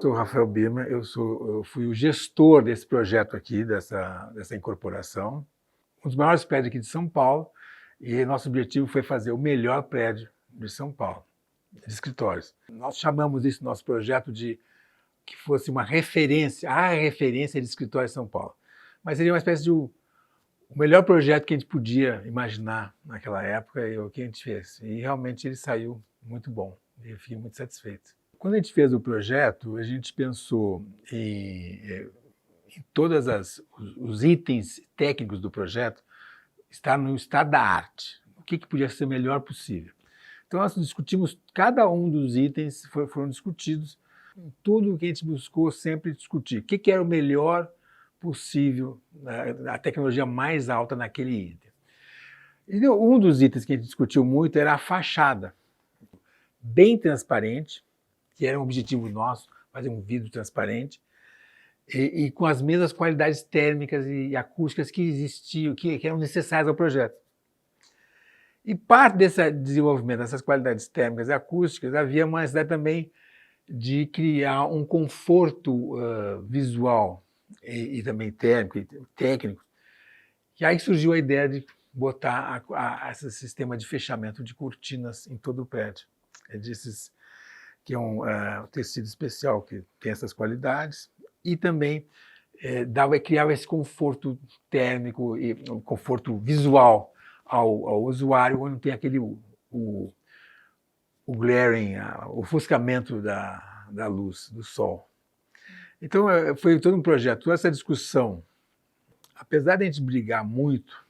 Sou Rafael Birman, eu fui o gestor desse projeto aqui, dessa incorporação, um dos maiores prédios aqui de São Paulo, e nosso objetivo foi fazer o melhor prédio de São Paulo, de escritórios. Nós chamamos isso nosso projeto de que fosse uma referência, a referência de escritórios de São Paulo. Mas seria uma espécie de o melhor projeto que a gente podia imaginar naquela época e o que a gente fez. E realmente ele saiu muito bom, e eu fiquei muito satisfeito. Quando a gente fez o projeto, a gente pensou em todos os itens técnicos do projeto estar no estado da arte. O que podia ser melhor possível. Então nós discutimos, cada um dos itens foram discutidos, tudo o que a gente buscou sempre discutir. O que era o melhor possível, a tecnologia mais alta naquele item. E um dos itens que a gente discutiu muito era a fachada, bem transparente, que era um objetivo nosso, fazer um vidro transparente, e com as mesmas qualidades térmicas e acústicas que existiam, que eram necessárias ao projeto. E parte desse desenvolvimento dessas qualidades térmicas e acústicas havia uma necessidade também de criar um conforto visual e também térmico e técnico. E aí surgiu a ideia de botar esse sistema de fechamento de cortinas em todo o prédio. Desses que é um tecido especial que tem essas qualidades, e também criava esse conforto térmico e um conforto visual ao usuário, quando tem aquele o glaring, o ofuscamento da luz, do sol. Então foi todo um projeto, toda essa discussão. Apesar de a gente brigar muito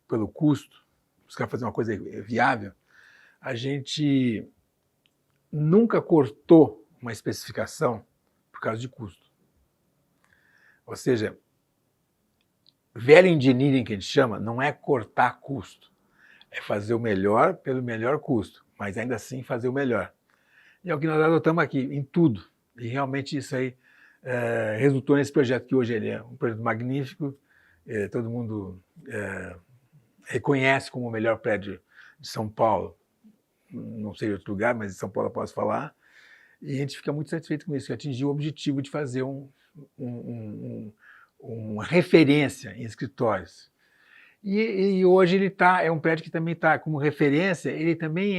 pelo custo, buscar fazer uma coisa viável, a gente nunca cortou uma especificação por causa de custo. Ou seja, value engineering, que a gente chama, não é cortar custo, é fazer o melhor pelo melhor custo, mas ainda assim fazer o melhor. E é o que nós adotamos aqui, em tudo. E realmente isso aí resultou nesse projeto, que hoje ele é um projeto magnífico, todo mundo reconhece como o melhor prédio de São Paulo. Não sei em outro lugar, mas em São Paulo eu posso falar. E a gente fica muito satisfeito com isso, que atingiu o objetivo de fazer uma referência em escritórios. E hoje é um prédio que também está como referência, ele também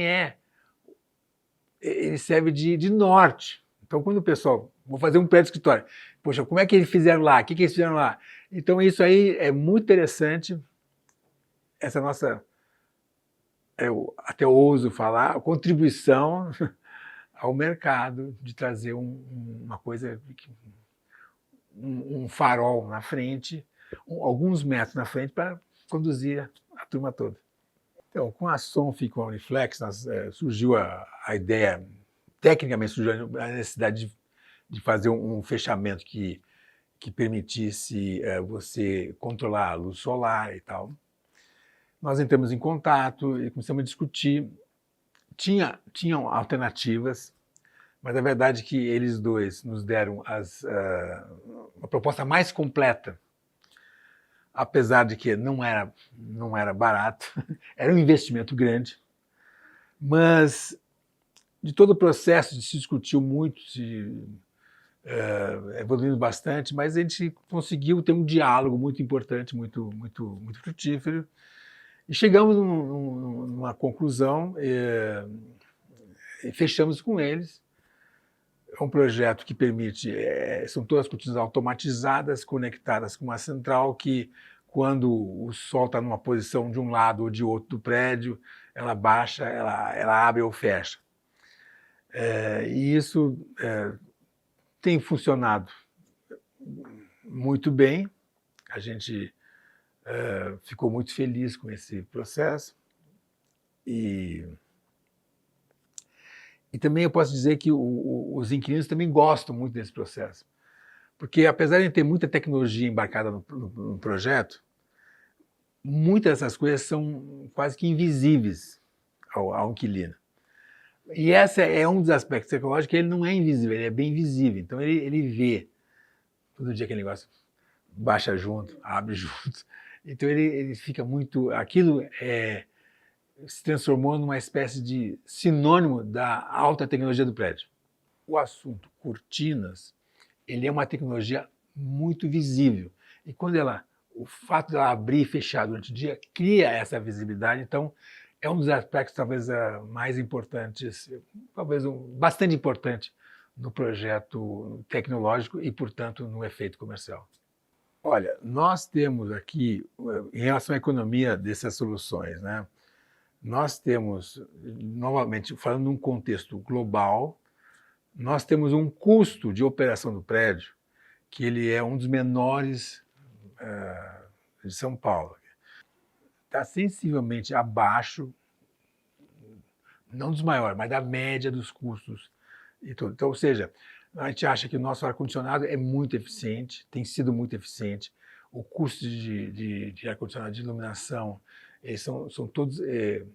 ele serve de norte. Então, quando o pessoal, vou fazer um prédio de escritório, poxa, como é que eles fizeram lá? O que eles fizeram lá? Então, isso aí é muito interessante, essa nossa, eu até ouso falar, contribuição ao mercado de trazer uma coisa, um farol na frente, alguns metros na frente para conduzir a turma toda. Então, com a Sonf e com a Uniflex, surgiu a ideia, tecnicamente surgiu a necessidade de fazer um fechamento que permitisse você controlar a luz solar e tal. Nós entramos em contato e começamos a discutir. Tinham alternativas, mas a verdade é que eles dois nos deram uma proposta mais completa, apesar de que não era barato, era um investimento grande, mas de todo o processo se discutiu muito, evoluindo bastante, mas a gente conseguiu ter um diálogo muito importante, muito frutífero, e chegamos numa conclusão e fechamos com eles. É um projeto que permite, são todas cortinas automatizadas, conectadas com uma central que, quando o sol está numa posição de um lado ou de outro do prédio, ela baixa, ela abre ou fecha. E isso tem funcionado muito bem, a gente ficou muito feliz com esse processo. E também eu posso dizer que os inquilinos também gostam muito desse processo. Porque, apesar de ter muita tecnologia embarcada no projeto, muitas dessas coisas são quase que invisíveis ao inquilino. E esse é um dos aspectos tecnológicos que ele não é invisível, ele é bem visível. Então ele vê todo dia aquele negócio, baixa junto, abre junto. Então ele fica muito... Aquilo se transformou numa espécie de sinônimo da alta tecnologia do prédio. o assunto cortinas, ele é uma tecnologia muito visível. E quando o fato dela abrir e fechar durante o dia cria essa visibilidade. Então, é um dos aspectos talvez mais importantes, talvez bastante importante no projeto tecnológico e, portanto, no efeito comercial. Olha, nós temos aqui, em relação à economia dessas soluções, né? Nós temos, novamente, falando num contexto global, nós temos um custo de operação do prédio que ele é um dos menores de São Paulo. Está sensivelmente abaixo, não dos maiores, mas da média dos custos e tudo. Então, ou seja, a gente acha que o nosso ar-condicionado é muito eficiente, tem sido muito eficiente. O custo de ar-condicionado, de iluminação, eles são todos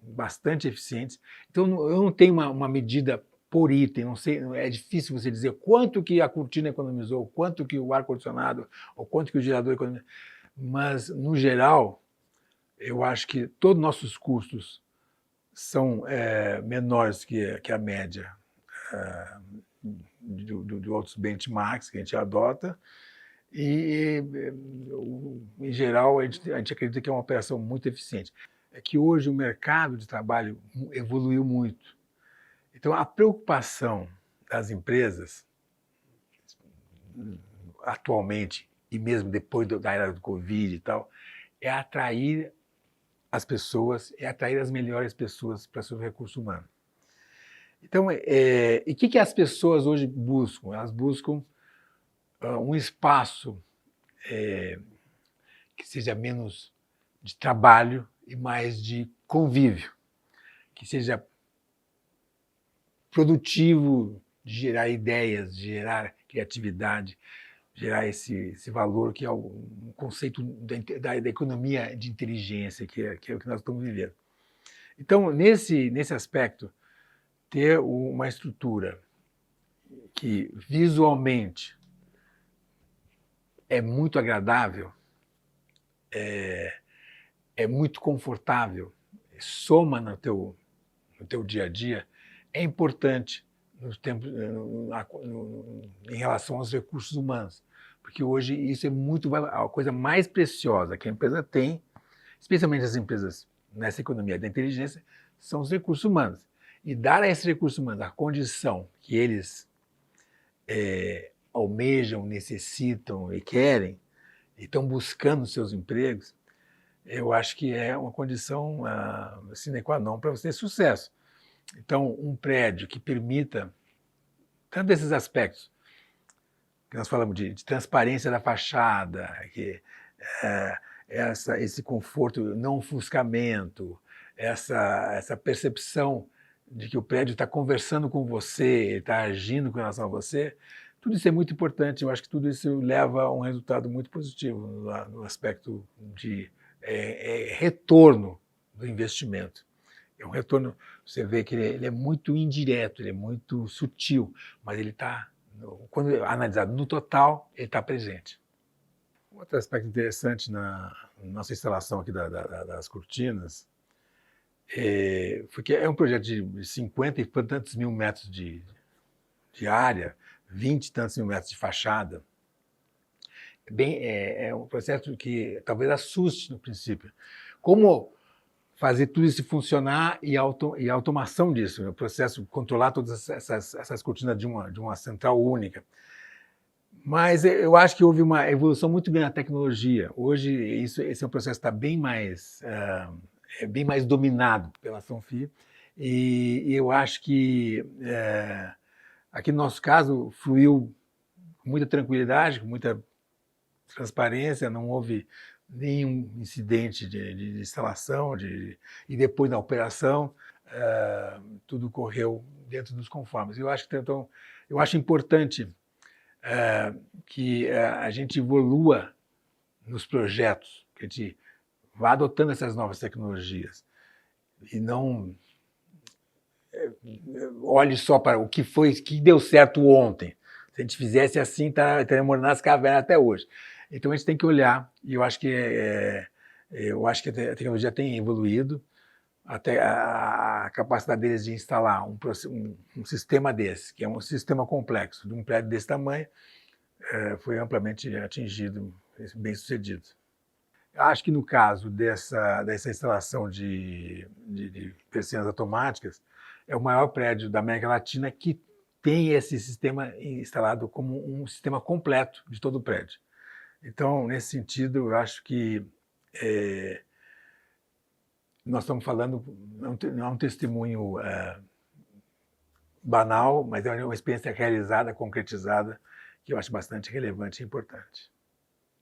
bastante eficientes. Então, eu não tenho uma medida por item, não sei, é difícil você dizer quanto que a cortina economizou, quanto que o ar-condicionado, ou quanto que o gerador economizou. Mas, no geral, eu acho que todos os nossos custos são menores que a média de outros benchmarks que a gente adota. E, em geral, a gente acredita que é uma operação muito eficiente. É que hoje o mercado de trabalho evoluiu muito. Então, a preocupação das empresas, atualmente, e mesmo depois da era do Covid e tal, é atrair as pessoas, é atrair as melhores pessoas para seu recurso humano. Então, e o que as pessoas hoje buscam? Elas buscam um espaço que seja menos de trabalho e mais de convívio, que seja produtivo, de gerar ideias, de gerar criatividade, gerar esse valor que é um conceito da economia de inteligência, que é o que nós estamos vivendo. Então, nesse aspecto, ter uma estrutura que visualmente é muito agradável, é muito confortável, soma no teu dia a dia, é importante em relação aos recursos humanos, porque hoje isso é a coisa mais preciosa que a empresa tem, especialmente as empresas nessa economia da inteligência, são os recursos humanos. E dar a esses recursos humanos a condição que eles almejam, necessitam e querem, e estão buscando seus empregos, eu acho que é uma condição sine qua non para você ter sucesso. Então, um prédio que permita, tanto desses aspectos, que nós falamos de transparência da fachada, esse conforto, não ofuscamento, essa percepção de que o prédio está conversando com você, está agindo com relação a você, tudo isso é muito importante. Eu acho que tudo isso leva a um resultado muito positivo no aspecto de retorno do investimento. É um retorno, você vê que ele é muito indireto, ele é muito sutil, mas ele está, quando analisado no total, ele está presente. Um outro aspecto interessante na nossa instalação aqui das cortinas foi que é um projeto de 50 e tantos mil metros de área, 20 e tantos mil metros de fachada. É um processo que talvez assuste no princípio. Como fazer tudo isso funcionar e a automação disso, o processo, controlar todas essas cortinas de uma central única. Mas eu acho que houve uma evolução muito grande na tecnologia. Hoje, esse é um processo que está bem mais dominado pela Somfy, e eu acho que, aqui no nosso caso, fluiu com muita tranquilidade, com muita transparência, não houve nenhum incidente de instalação e depois na operação, tudo correu dentro dos conformes. Eu acho importante que a gente evolua nos projetos, que a gente vá adotando essas novas tecnologias e não olhe só para o que deu certo ontem. Se a gente fizesse assim, estaria morando nas cavernas até hoje. Então a gente tem que olhar, e eu acho que a tecnologia tem evoluído, até a capacidade deles de instalar um sistema desse, que é um sistema complexo, de um prédio desse tamanho, foi amplamente atingido, bem sucedido. Acho que no caso dessa instalação de persianas automáticas, é o maior prédio da América Latina que tem esse sistema instalado como um sistema completo de todo o prédio. Então, nesse sentido, eu acho que nós estamos falando, não é um testemunho banal, mas é uma experiência realizada, concretizada, que eu acho bastante relevante e importante.